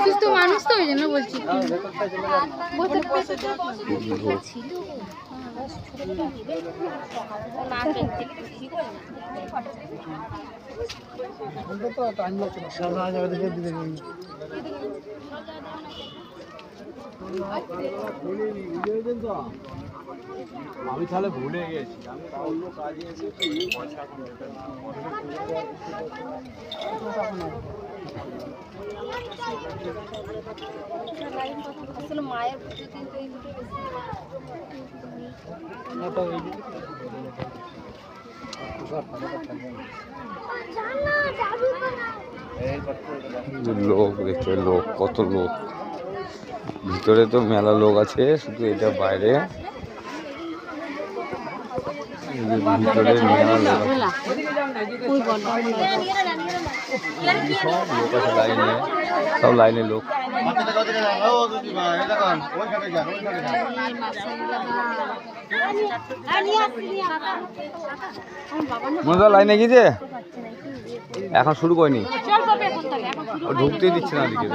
সুস্থ মানুষ তো ওই জন্য বলছি আমি তাহলে ভুলে গেছি, আমি অন্য কাজে এসেছি। আসলে মায়ের লোক দেখতে, লোক কত লোক, ভিতরে তো মেলা লোক আছে, শুধু এটা বাইরে ভিতরে মেলা লোক আছে, সব লোক আছে লাইনে, সব লাইনে লোক। মনে লাইনে গিয়েছে, এখন শুরু করিনি, ঢুকতে দিচ্ছে না দিকে,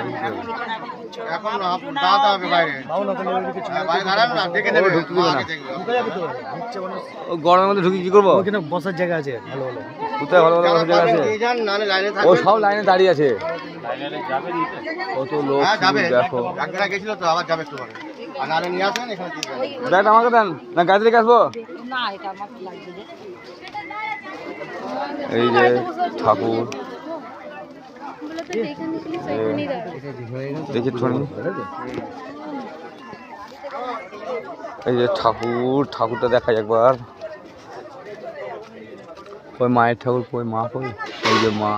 গরমের মধ্যে ঢুকি কি করবো? বসার জায়গা আছে ভালো ভালো, কোথায় ভালো ভালো বসার জায়গা আছে? ও সব লাইনে দাঁড়িয়ে আছে, কত লোক দেখো। ব্যাগটা আমাকে দেন না, গাড়ি রেখে আসবো। এই যে ঠাকুর, দেখি টনি, এই যে ঠাকুর, ঠাকুরটা দেখাই একবার। ওই মায়ের ঠাকুর, ওই মা, কই এই যে মা।